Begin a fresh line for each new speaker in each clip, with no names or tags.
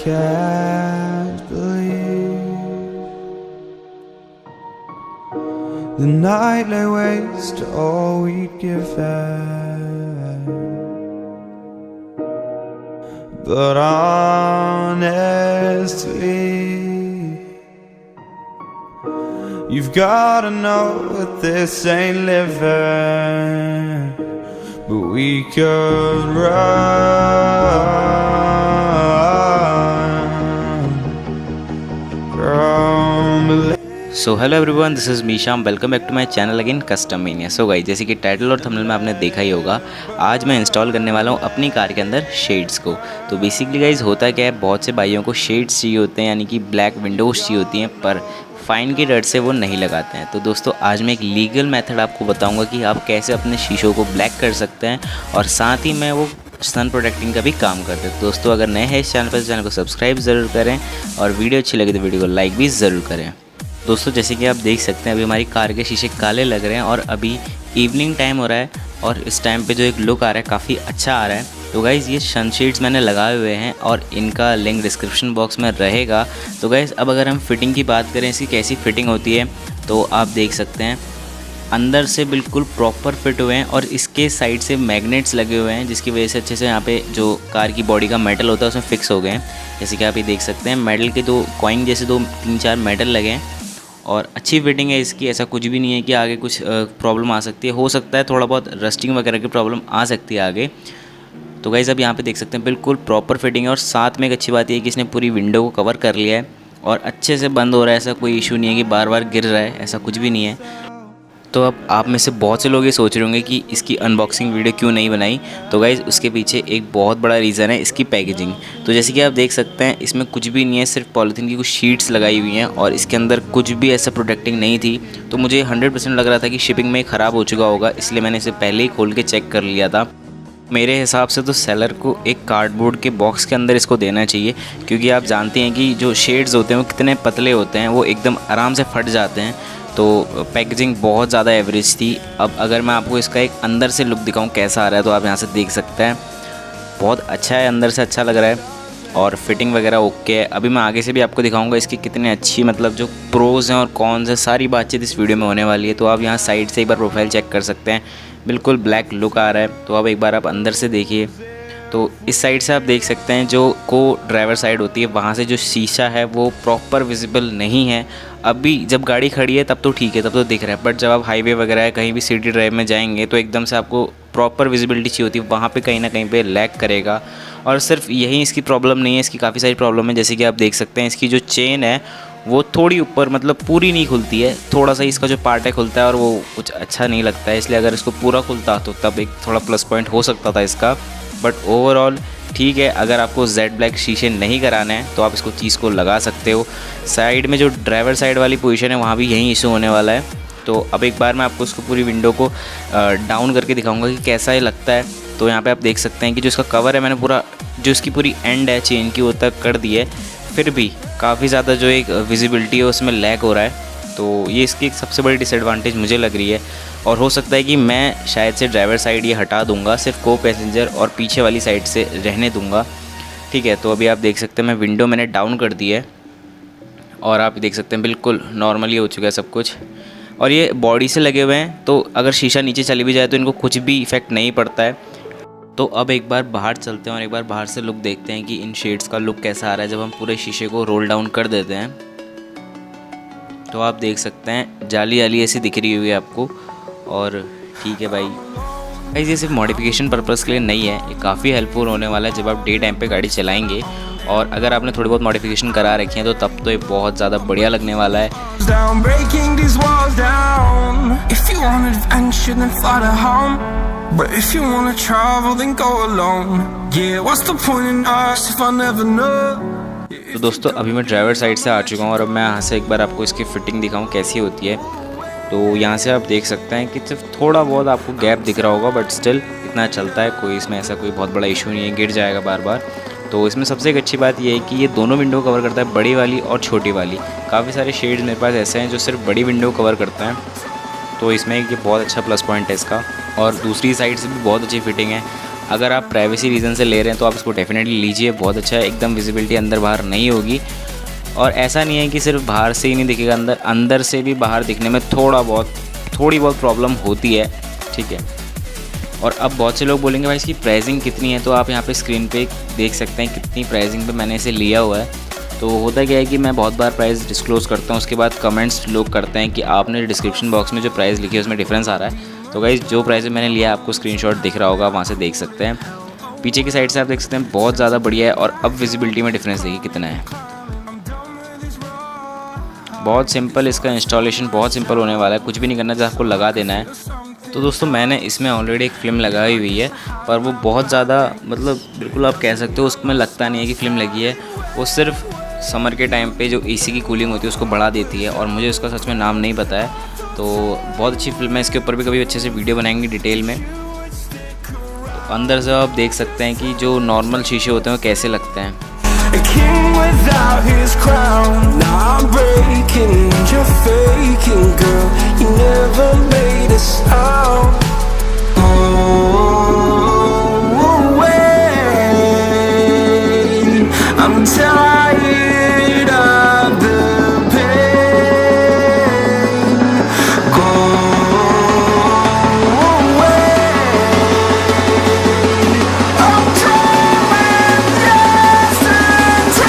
can't believe the night lay waste to all we'd given. But honestly, you've gotta know that this ain't living, but we could run from
so hello everyone, this is मीशाम। Welcome back to my channel again Custommania. So guys, जैसे कि title और thumbnail में आपने देखा ही होगा, आज मैं इंस्टॉल करने वाला हूँ अपनी कार के अंदर शेड्स को। तो बेसिकली गाइस होता क्या है, बहुत से भाइयों को शेड्स चाहिए होते हैं, यानी कि ब्लैक विंडोज़ चाहिए होती हैं, पर फाइन के डर से वो नहीं लगाते हैं। तो दोस्तों, आज मैं एक लीगल मेथड आपको बताऊँगा कि आप कैसे अपने शीशों को ब्लैक कर सकते हैं, और साथ ही मैं वो सन प्रोटेक्टिंग का भी काम करते हैं। दोस्तों, अगर नए हैं इस चैनल पर तो चैनल को सब्सक्राइब ज़रूर करें, और वीडियो अच्छी लगे तो वीडियो को लाइक भी ज़रूर करें। दोस्तों, जैसे कि आप देख सकते हैं, अभी हमारी कार के शीशे काले लग रहे हैं और अभी इवनिंग टाइम हो रहा है, और इस टाइम पे जो एक लुक आ रहा है काफ़ी अच्छा आ रहा है। तो गाइज़, ये सनशेड्स मैंने लगाए हुए हैं और इनका लिंक डिस्क्रिप्शन बॉक्स में रहेगा। तो गाइज़, अब अगर हम फिटिंग की बात करें, इसकी कैसी फ़िटिंग होती है, तो आप देख सकते हैं अंदर से बिल्कुल प्रॉपर फिट हुए हैं, और इसके साइड से मैग्नेट्स लगे हुए हैं, जिसकी वजह से अच्छे से यहाँ पे जो कार की बॉडी का मेटल होता है उसमें फिक्स हो गए हैं। जैसे कि आप ये देख सकते हैं, मेटल के दो कॉइन जैसे 2-3-4 मेटल लगे हैं, और अच्छी फिटिंग है इसकी। ऐसा कुछ भी नहीं है कि आगे कुछ प्रॉब्लम आ सकती है। हो सकता है थोड़ा बहुत रस्टिंग वगैरह की प्रॉब्लम आ सकती है आगे। तो गाइस, अब यहाँ पे देख सकते हैं बिल्कुल प्रॉपर फिटिंग है, और साथ में एक अच्छी बात ये है कि इसने पूरी विंडो को कवर कर लिया है और अच्छे से बंद हो रहा है। ऐसा कोई इशू नहीं है कि बार बार गिर रहा है, ऐसा कुछ भी नहीं है। तो अब आप में से बहुत से लोग ये सोच रहे होंगे कि इसकी अनबॉक्सिंग वीडियो क्यों नहीं बनाई। तो गाइज़, उसके पीछे एक बहुत बड़ा रीज़न है, इसकी पैकेजिंग। तो जैसे कि आप देख सकते हैं, इसमें कुछ भी नहीं है, सिर्फ पॉलीथीन की कुछ शीट्स लगाई हुई हैं, और इसके अंदर कुछ भी ऐसा प्रोटेक्टिंग नहीं थी। तो मुझे 100% लग रहा था कि शिपिंग में ख़राब हो चुका होगा, इसलिए मैंने इसे पहले ही खोल के चेक कर लिया था। मेरे हिसाब से तो सेलर को एक कार्डबोर्ड के बॉक्स के अंदर इसको देना चाहिए, क्योंकि आप जानते हैं कि जो शेड्स होते हैं वो कितने पतले होते हैं, वो एकदम आराम से फट जाते हैं। तो पैकेजिंग बहुत ज़्यादा एवरेज थी। अब अगर मैं आपको इसका एक अंदर से लुक दिखाऊं कैसा आ रहा है, तो आप यहाँ से देख सकते हैं बहुत अच्छा है, अंदर से अच्छा लग रहा है, और फिटिंग वगैरह ओके है। अभी मैं आगे से भी आपको दिखाऊंगा इसकी कितनी अच्छी, मतलब जो प्रोज़ हैं और कॉन्स हैं, सारी बातचीत इस वीडियो में होने वाली है। तो आप यहाँ साइड से एक बार प्रोफाइल चेक कर सकते हैं, बिल्कुल ब्लैक लुक आ रहा है। तो अब एक बार आप अंदर से देखिए, तो इस साइड से आप देख सकते हैं जो को ड्राइवर साइड होती है, वहाँ से जो शीशा है वो प्रॉपर विजिबल नहीं है। अभी जब गाड़ी खड़ी है तब तो ठीक है, तब तो दिख रहा है, बट जब आप हाईवे वगैरह है, कहीं भी सिटी ड्राइव में जाएंगे, तो एकदम से आपको प्रॉपर विजिबिलिटी चाहिए होती है, वहाँ पे कहीं ना कहीं पे लैग करेगा। और सिर्फ यही इसकी प्रॉब्लम नहीं है, इसकी काफ़ी सारी प्रॉब्लम है। जैसे कि आप देख सकते हैं, इसकी जो चेन है वो थोड़ी ऊपर, मतलब पूरी नहीं खुलती है, थोड़ा सा इसका जो पार्ट है खुलता है, और वो कुछ अच्छा नहीं लगता है। इसलिए अगर इसको पूरा खुलता तो तब एक थोड़ा प्लस पॉइंट हो सकता था इसका, बट ओवरऑल ठीक है। अगर आपको जेड ब्लैक शीशे नहीं कराने हैं तो आप इसको चीज़ को लगा सकते हो। साइड में जो ड्राइवर साइड वाली पोजीशन है, वहाँ भी यही इशू होने वाला है। तो अब एक बार मैं आपको इसको पूरी विंडो को डाउन करके दिखाऊंगा कि कैसा ये लगता है। तो यहाँ पे आप देख सकते हैं कि जो इसका कवर है, मैंने पूरा जो इसकी पूरी एंड है चेन की वो तक कर दी है, फिर भी काफ़ी ज़्यादा जो एक विजिबिलिटी है उसमें लैग हो रहा है। तो ये इसकी एक सबसे बड़ी डिसएडवांटेज मुझे लग रही है, और हो सकता है कि मैं शायद से ड्राइवर साइड ये हटा दूंगा, सिर्फ को पैसेंजर और पीछे वाली साइड से रहने दूंगा। ठीक है, तो अभी आप देख सकते हैं मैं विंडो मैंने डाउन कर दी है, और आप देख सकते हैं बिल्कुल नॉर्मली हो चुका है सब कुछ, और ये बॉडी से लगे हुए हैं। तो अगर शीशा नीचे चली भी जाए तो इनको कुछ भी इफेक्ट नहीं पड़ता है। तो अब एक बार बाहर चलते हैं और एक बार बाहर से लुक देखते हैं कि इन शेड्स का लुक कैसा आ रहा है जब हम पूरे शीशे को रोल डाउन कर देते हैं। तो आप देख सकते हैं जाली वाली ऐसी दिख रही हुई है आपको, और ठीक है भाई, ये सिर्फ मॉडिफिकेशन पर्पज़ के लिए नहीं है, ये काफ़ी हेल्पफुल होने वाला है जब आप डे टाइम पे गाड़ी चलाएंगे। और अगर आपने थोड़ी बहुत मॉडिफिकेशन करा रखी है तो तब तो ये बहुत ज़्यादा बढ़िया लगने वाला है। तो दोस्तों, अभी मैं ड्राइवर साइड से आ चुका हूँ, और अब मैं यहाँ से एक बार आपको इसकी फ़िटिंग दिखाऊँ कैसी होती है। तो यहाँ से आप देख सकते हैं कि सिर्फ थोड़ा बहुत आपको गैप दिख रहा होगा, बट स्टिल इतना चलता है, कोई इसमें ऐसा कोई बहुत बड़ा इशू नहीं है, गिर जाएगा बार बार। तो इसमें सबसे एक अच्छी बात ये है कि ये दोनों विंडो कवर करता है, बड़ी वाली और छोटी वाली। काफ़ी सारे शेड्स मेरे पास ऐसे हैं जो सिर्फ बड़ी विंडो कवर करते हैं, तो इसमें ये बहुत अच्छा प्लस पॉइंट है इसका। और दूसरी साइड से भी बहुत अच्छी फिटिंग है। अगर आप प्राइवेसी रीज़न से ले रहे हैं तो आप इसको डेफिनेटली लीजिए, बहुत अच्छा है, एकदम विजिबिलिटी अंदर बाहर नहीं होगी। और ऐसा नहीं है कि सिर्फ बाहर से ही नहीं दिखेगा, अंदर से भी बाहर दिखने में थोड़ी बहुत प्रॉब्लम होती है, ठीक है। और अब बहुत से लोग बोलेंगे भाई इसकी प्राइसिंग कितनी है, तो आप यहाँ पे स्क्रीन पे देख सकते हैं कितनी प्राइसिंग पे मैंने इसे लिया हुआ है। तो होता क्या है कि मैं बहुत बार प्राइस डिस्क्लोज़ करता हूँ, उसके बाद कमेंट्स लोग करते हैं कि आपने डिस्क्रिप्शन बॉक्स में जो प्राइस लिखी है उसमें डिफरेंस आ रहा है। तो गाइस जो प्राइस मैंने लिया है आपको स्क्रीनशॉट दिख रहा होगा, वहाँ से देख सकते हैं। पीछे की साइड से आप देख सकते हैं बहुत ज़्यादा बढ़िया है। और अब विजिबिलिटी में डिफरेंस देखिए कितना है। बहुत सिंपल, इसका इंस्टॉलेशन बहुत सिंपल होने वाला है, कुछ भी नहीं करना है, आपको लगा देना है। तो दोस्तों मैंने इसमें ऑलरेडी एक फ़िल्म लगाई हुई है, पर वो बहुत ज़्यादा मतलब बिल्कुल आप कह सकते हो उसमें लगता नहीं है कि फ़िल्म लगी है। वो सिर्फ समर के टाइम पे जो एसी की कूलिंग होती है उसको बढ़ा देती है, और मुझे उसका सच में नाम नहीं पता है। तो बहुत अच्छी फिल्म है, इसके ऊपर भी कभी अच्छे से वीडियो बनाएंगे डिटेल में। तो अंदर से आप देख सकते हैं कि जो नॉर्मल शीशे होते हैं वो कैसे लगते हैं।
A king without his crown. Now I'm breaking, you're faking, girl. You never made a sound. Oh, wait. I'm tired of the pain. Go away. I'm trying just to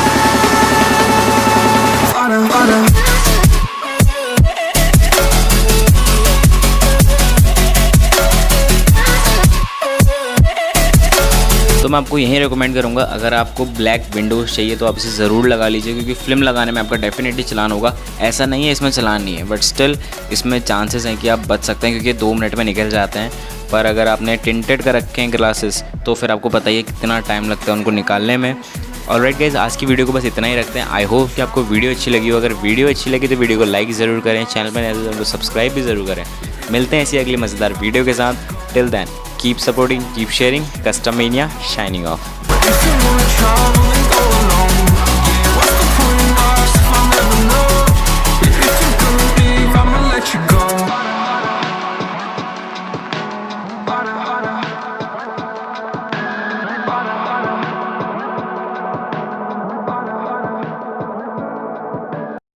तो मैं आपको यही रिकमेंड करूंगा, अगर आपको ब्लैक विंडोज़ चाहिए तो आप इसे ज़रूर लगा लीजिए, क्योंकि फ़िल्म लगाने में आपका डेफिनेटली चलान होगा। ऐसा नहीं है इसमें चलान नहीं है, बट स्टिल इसमें चांसेस हैं कि आप बच सकते हैं, क्योंकि 2 मिनट में निकल जाते हैं। पर अगर आपने टिंटेड कर रखे हैं ग्लासेस तो फिर आपको पता ही है कितना टाइम लगता है उनको निकालने में। ऑलराइट गाइस, आज की वीडियो को बस इतना ही रखते हैं। आई होप कि आपको वीडियो अच्छी लगी हो। अगर वीडियो अच्छी लगी तो वीडियो को लाइक ज़रूर करें, चैनल पर सब्सक्राइब भी ज़रूर करें। मिलते हैं ऐसी अगली मज़ेदार वीडियो के साथ। Till then keep supporting, keep sharing, Custom Mania signing off.
If you wanna trouble